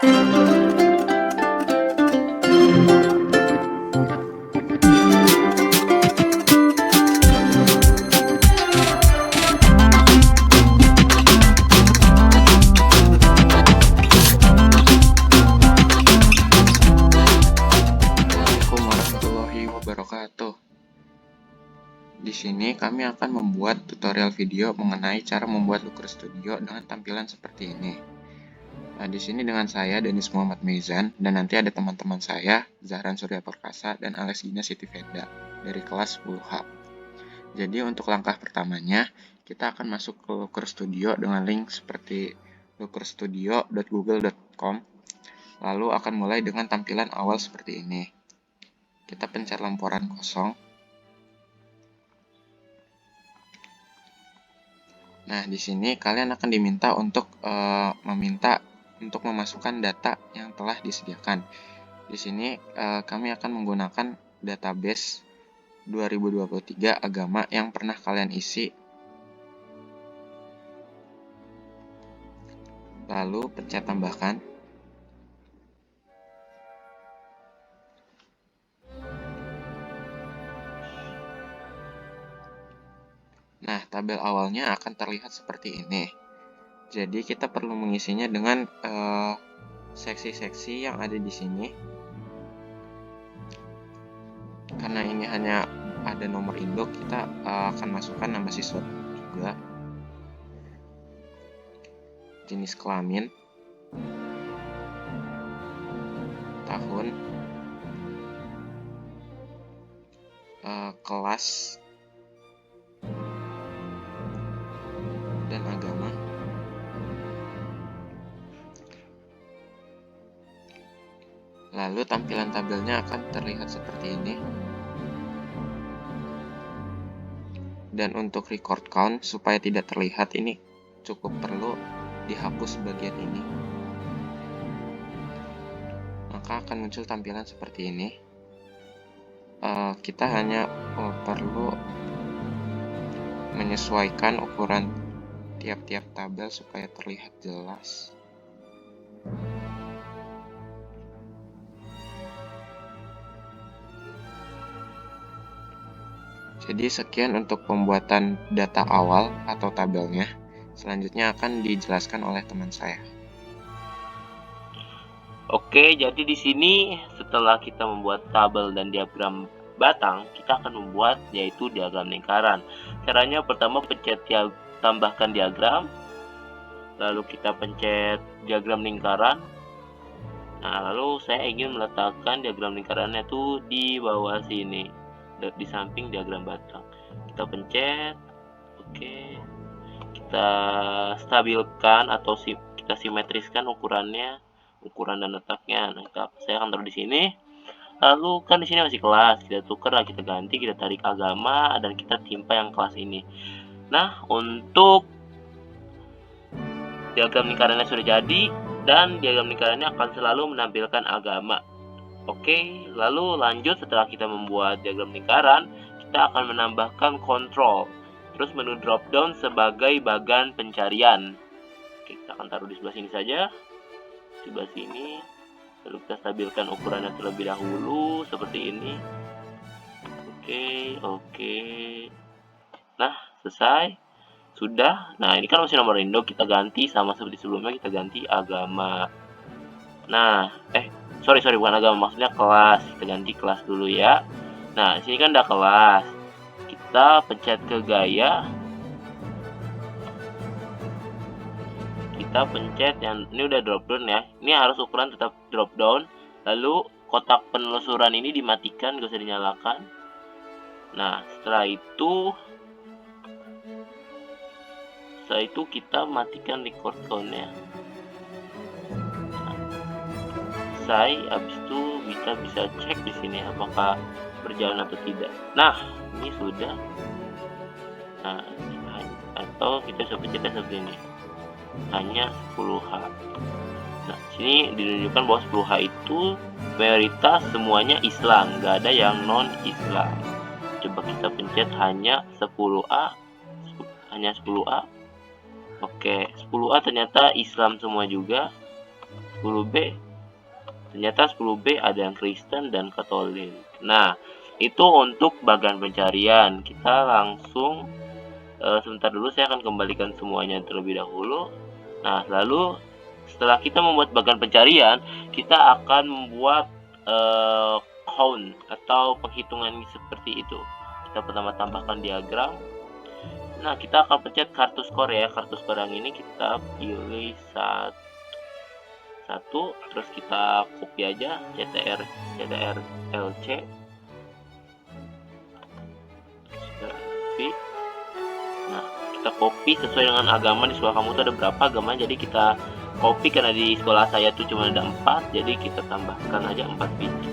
Assalamualaikum warahmatullahi wabarakatuh. Di sini kami akan membuat tutorial video mengenai cara membuat Looker Studio dengan tampilan seperti ini. Nah, di sini dengan saya Denis Muhammad Meizan dan nanti ada teman-teman saya Zahran Surya Perkasa dan Alex Gina Sitivenda dari kelas 10H. Jadi untuk langkah pertamanya kita akan masuk ke Looker Studio dengan link seperti lookerstudio.google.com. Lalu akan mulai dengan tampilan awal seperti ini. Kita pencet lamporan kosong. Nah, di sini kalian akan diminta untuk memasukkan data yang telah disediakan. Di sini kami akan menggunakan database 2023 agama yang pernah kalian isi. Lalu pencet tambahkan. Nah, tabel awalnya akan terlihat seperti ini. Jadi kita perlu mengisinya dengan seksi-seksi yang ada di sini. Karena ini hanya ada nomor induk, kita akan masukkan nama siswa juga, jenis kelamin, tahun, kelas, dan agama. Lalu tampilan tabelnya akan terlihat seperti ini. Dan untuk record count supaya tidak terlihat, ini cukup perlu dihapus bagian ini. Maka akan muncul tampilan seperti ini. Kita hanya perlu menyesuaikan ukuran tiap-tiap tabel supaya terlihat jelas. Jadi sekian untuk pembuatan data awal atau tabelnya. Selanjutnya akan dijelaskan oleh teman saya. Oke, jadi di sini setelah kita membuat tabel dan diagram batang, kita akan membuat yaitu diagram lingkaran. Caranya pertama pencet tambahkan diagram, lalu kita pencet diagram lingkaran. Nah, lalu saya ingin meletakkan diagram lingkarannya itu di bawah sini, di samping diagram batang. Kita pencet, oke. Kita stabilkan atau kita simetriskan ukurannya, ukuran dan letaknya. Nah, saya akan taruh di sini. Lalu kan di sini masih kelas, kita tukar, kita ganti, kita tarik agama dan kita timpa yang kelas ini. Nah, untuk diagram lingkarannya sudah jadi dan diagram lingkarannya akan selalu menampilkan agama. Oke, lalu lanjut setelah kita membuat diagram lingkaran, kita akan menambahkan kontrol. Terus menu drop down sebagai bagan pencarian. Oke, kita akan taruh di sebelah sini saja. Di sebelah sini. Lalu kita stabilkan ukurannya terlebih dahulu seperti ini. Oke. Nah, selesai. Sudah. Nah, ini kan masih nomor induk, kita ganti sama seperti sebelumnya, kita ganti agama. Nah, sorry bukan agama, maksudnya kelas. Kita ganti kelas dulu ya. Nah, sini kan udah kelas. Kita pencet ke gaya. Kita pencet yang ini udah drop down ya. Ini harus ukuran tetap drop down. Lalu kotak penelusuran ini dimatikan, gak usah dinyalakan. Nah, setelah itu kita matikan record count-nya. Habis itu kita bisa cek di sini apakah berjalan atau tidak. Nah, ini sudah. Nah, atau kita bisa pencet seperti ini. Hanya 10H. Nah, sini ditunjukkan bahwa 10H itu mayoritas semuanya Islam, nggak ada yang non-Islam. Coba kita pencet hanya 10A. Hanya 10A. Oke, 10A ternyata Islam semua juga. 10B, ternyata 10B ada yang Kristen dan Katolik. Nah, itu untuk bagan pencarian. Kita langsung sebentar dulu, saya akan kembalikan semuanya terlebih dahulu. Nah, lalu setelah kita membuat bagan pencarian, kita akan membuat count atau penghitungan seperti itu. Kita pertama tambahkan diagram. Nah, kita akan pencet kartu skor ya. Kartu skor yang ini kita pilih satu, terus kita copy aja CTRL-C. Nah, kita copy sesuai dengan agama. Di sekolah kamu tuh ada berapa agama, jadi kita copy. Karena di sekolah saya tuh cuma ada 4, jadi kita tambahkan aja 4 biji.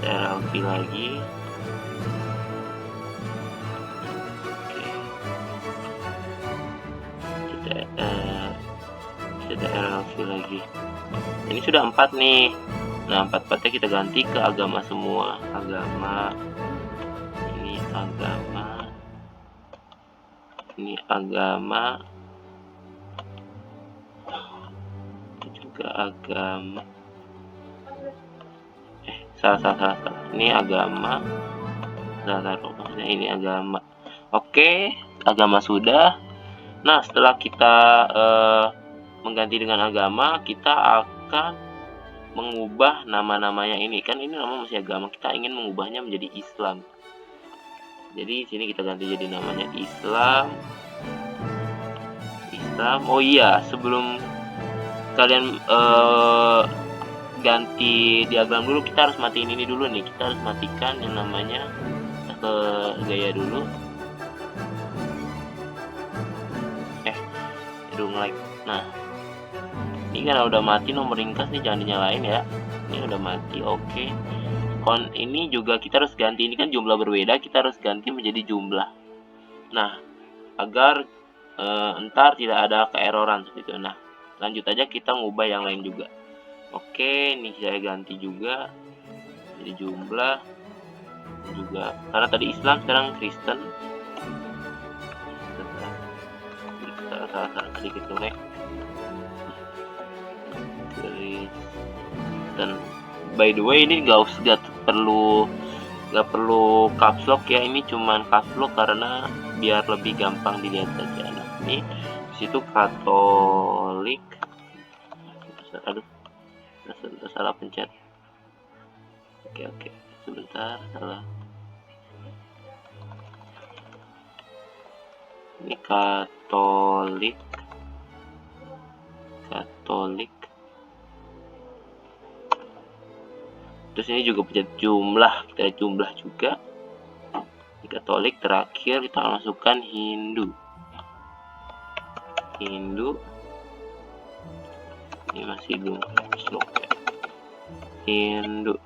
CTRL-V lagi. CTRL-V lagi. Ini sudah 4 nih. Nah, 4-4-nya kita ganti ke agama semua. Agama. Ini agama. Ini agama. Itu juga agama. Salah. Ini agama. Maksudnya ini agama. Oke, agama sudah. Nah, setelah kita mengganti dengan agama, kita akan mengubah nama-namanya ini. Kan ini nama masih agama, kita ingin mengubahnya menjadi Islam. Jadi sini kita ganti jadi namanya Islam. Oh iya, sebelum kalian ganti diagram dulu, kita harus matiin ini dulu nih. Kita harus matikan yang namanya gaya dulu. Like. Nah, ini kan udah mati nomor ringkas nih, jangan dinyalain ya. Ini udah mati. Oke. Ini juga kita harus ganti. Ini kan jumlah berbeda, kita harus ganti menjadi jumlah. Nah, agar entar tidak ada keeroran seperti itu. Nah, lanjut aja kita ngubah yang lain juga. Oke, ini saya ganti juga jadi jumlah juga, karena tadi Islam, sekarang Kristen. Salah sedikit tuh, Kristen. By the way, ini nggak perlu caps lock ya, ini cuman caps lock karena biar lebih gampang dilihat saja. Nah, ini disitu Katolik. Aduh, salah pencet. Oke, sebentar, salah. Ini Katolik. Terus ini juga pencet jumlah, kita lihat jumlah juga. Ini Katolik. Terakhir kita masukkan Hindu. Ini masih belum slok ya. Hindu.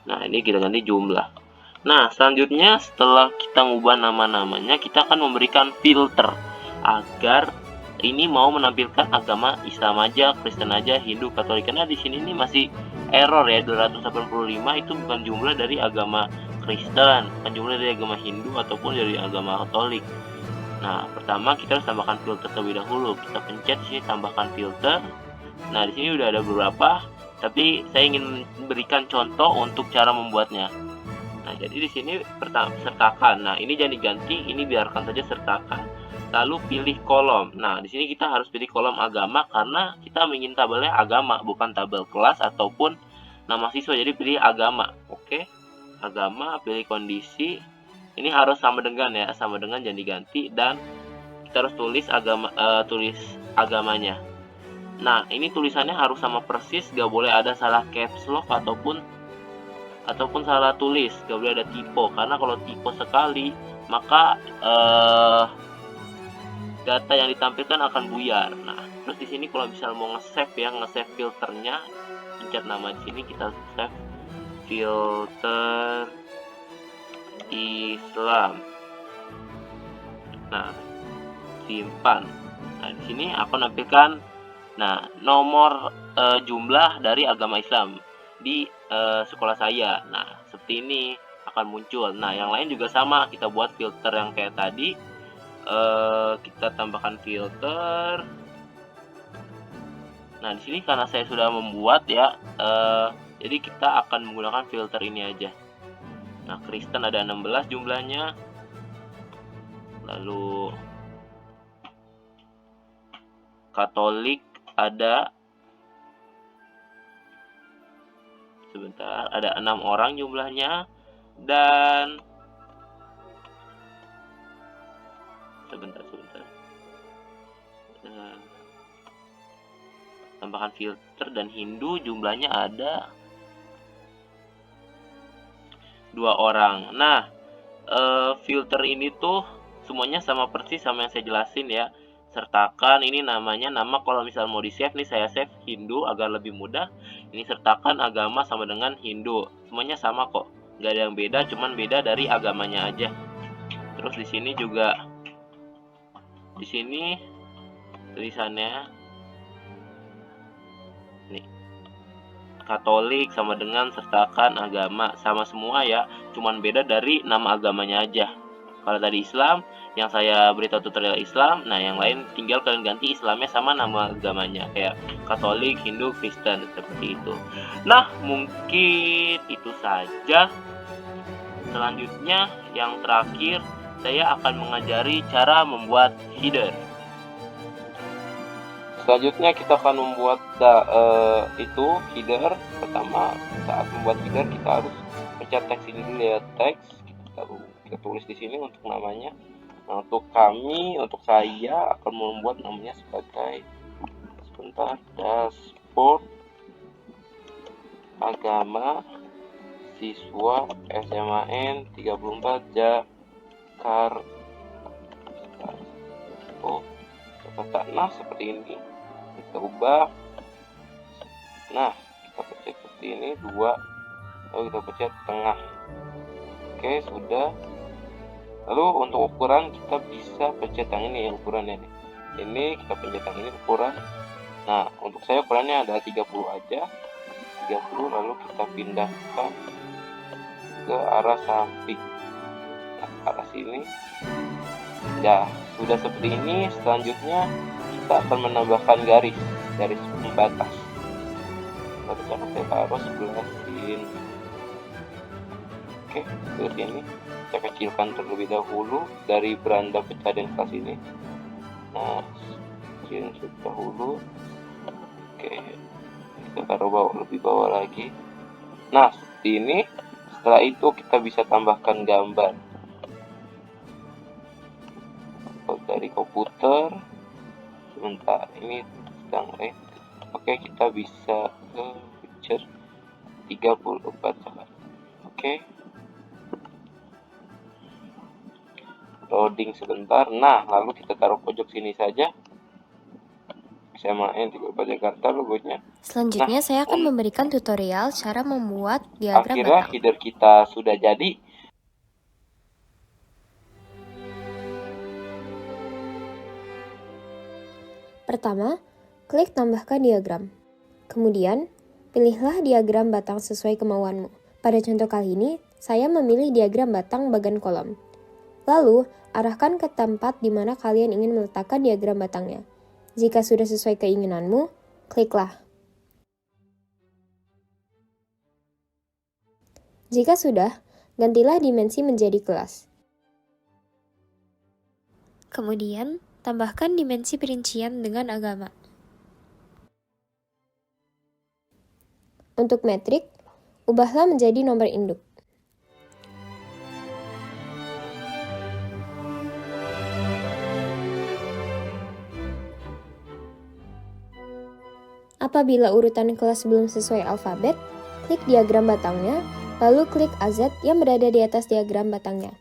Nah, ini kita ganti jumlah. Nah, selanjutnya setelah kita ngubah nama-namanya, kita akan memberikan filter agar ini mau menampilkan agama Islam aja, Kristen aja, Hindu, Katolik. Karena di sini ini masih error ya, 285 itu bukan jumlah dari agama Kristen, bukan jumlah dari agama Hindu ataupun dari agama Katolik. Nah, pertama kita harus tambahkan filter terlebih dahulu. Kita pencet di sini tambahkan filter. Nah, di sini udah ada beberapa, tapi saya ingin memberikan contoh untuk cara membuatnya. Nah, jadi di sini pertama sertakan. Nah, ini jangan diganti, ini biarkan saja sertakan. Lalu pilih kolom. Nah, di sini kita harus pilih kolom agama karena kita ingin tabelnya agama, bukan tabel kelas ataupun nama siswa. Jadi pilih agama. Oke. Agama, pilih kondisi. Ini harus sama dengan ya, sama dengan, jangan diganti, dan kita harus tulis agamanya. Nah, ini tulisannya harus sama persis, gak boleh ada salah caps lock ataupun salah tulis, gak boleh ada typo, karena kalau typo sekali maka data yang ditampilkan akan buyar. Nah, terus di sini kalau misal mau nge-save filternya, pencet nama di sini, kita save filter Islam. Nah, simpan. Nah, di sini aku nampilkan nomor jumlah dari agama Islam di sekolah saya. Nah, seperti ini. akan muncul. Nah, yang lain juga sama, kita buat filter yang kayak tadi. Kita tambahkan filter. Nah, di sini karena saya sudah membuat ya, jadi kita akan menggunakan filter ini aja. Nah, Kristen ada 16 jumlahnya. Lalu Katolik ada 6 orang jumlahnya, dan sebentar. Tambahkan filter, dan Hindu jumlahnya ada 2 orang. Nah, filter ini tuh semuanya sama persis sama yang saya jelasin ya. Sertakan, ini namanya nama, kalau misal mau di save nih, saya save Hindu agar lebih mudah. Ini sertakan agama sama dengan Hindu. Semuanya sama kok, nggak ada yang beda, cuman beda dari agamanya aja. Terus di sini juga, di sini tulisannya nih, Katolik sama dengan sertakan agama, sama semua ya, cuman beda dari nama agamanya aja. Kalau tadi Islam, yang saya beritahu tutorial Islam, nah yang lain tinggal kalian ganti Islamnya sama nama agamanya, kayak Katolik, Hindu, Kristen, seperti itu. Nah, mungkin itu saja. Selanjutnya, yang terakhir, saya akan mengajari cara membuat header. Selanjutnya kita akan membuat header. Pertama, saat membuat header kita harus pencet teks ini dulu ya, teks. Kita tulis di sini untuk namanya. Nah, untuk saya akan membuat namanya sebagai dashboard agama siswa SMAN 34 Jakarta. Nah, seperti ini. Kita ubah. Nah, kita pencet seperti ini 2, lalu kita pencet tengah. Oke, sudah. Lalu untuk ukuran kita bisa pencet yang ini ya, ukurannya nih. Ini kita pencet yang ini ukuran. Nah, untuk saya ukurannya ada 30 aja. 30, lalu kita pindahkan ke arah samping. Nah, ke arah sini. Ya, sudah seperti ini. Selanjutnya kita akan menambahkan garis pembatas. Saya taruh sebelah sini. Oke, ke sini. Saya kecilkan terlebih dahulu dari beranda pencarian kelas ini. Nah, kecilin dahulu. Oke, kita taruh lebih bawah lagi. Nah, seperti ini. Setelah itu kita bisa tambahkan gambar dari komputer. Sebentar, ini sedang Oke, kita bisa ke picture 34 sahabat. Oke, loading sebentar. Nah, lalu kita taruh pojok sini saja, SMAN 34 Jakarta logonya. Selanjutnya saya akan memberikan tutorial cara membuat diagram akhirnya batang. header kita sudah jadi. Pertama, klik tambahkan diagram. Kemudian, pilihlah diagram batang sesuai kemauanmu. Pada contoh kali ini, saya memilih diagram batang bagan kolom. Lalu, arahkan ke tempat di mana kalian ingin meletakkan diagram batangnya. Jika sudah sesuai keinginanmu, kliklah. Jika sudah, gantilah dimensi menjadi kelas. Kemudian, tambahkan dimensi perincian dengan agama. Untuk metrik, ubahlah menjadi nomor induk. Apabila urutan kelas belum sesuai alfabet, klik diagram batangnya, lalu klik AZ yang berada di atas diagram batangnya.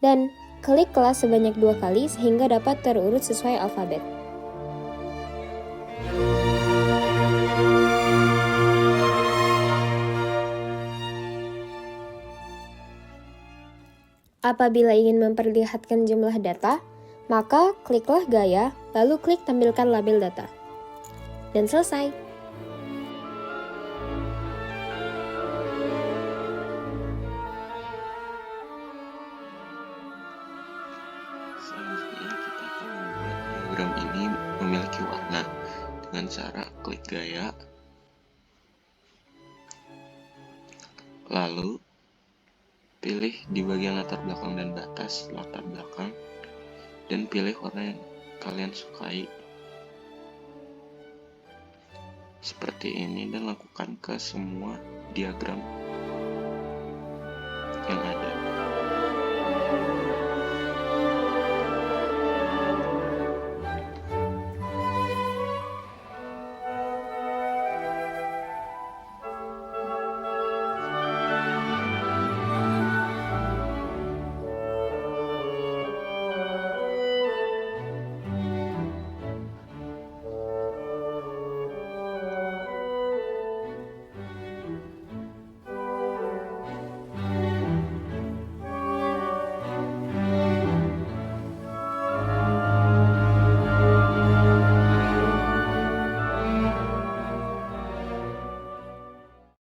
Dan klik kelas sebanyak 2 kali sehingga dapat terurut sesuai alfabet. Apabila ingin memperlihatkan jumlah data, maka kliklah gaya, lalu klik tampilkan label data. Dan selesai. dengan cara klik gaya, lalu pilih di bagian latar belakang dan batas latar belakang, dan pilih warna yang kalian sukai seperti ini, dan lakukan ke semua diagram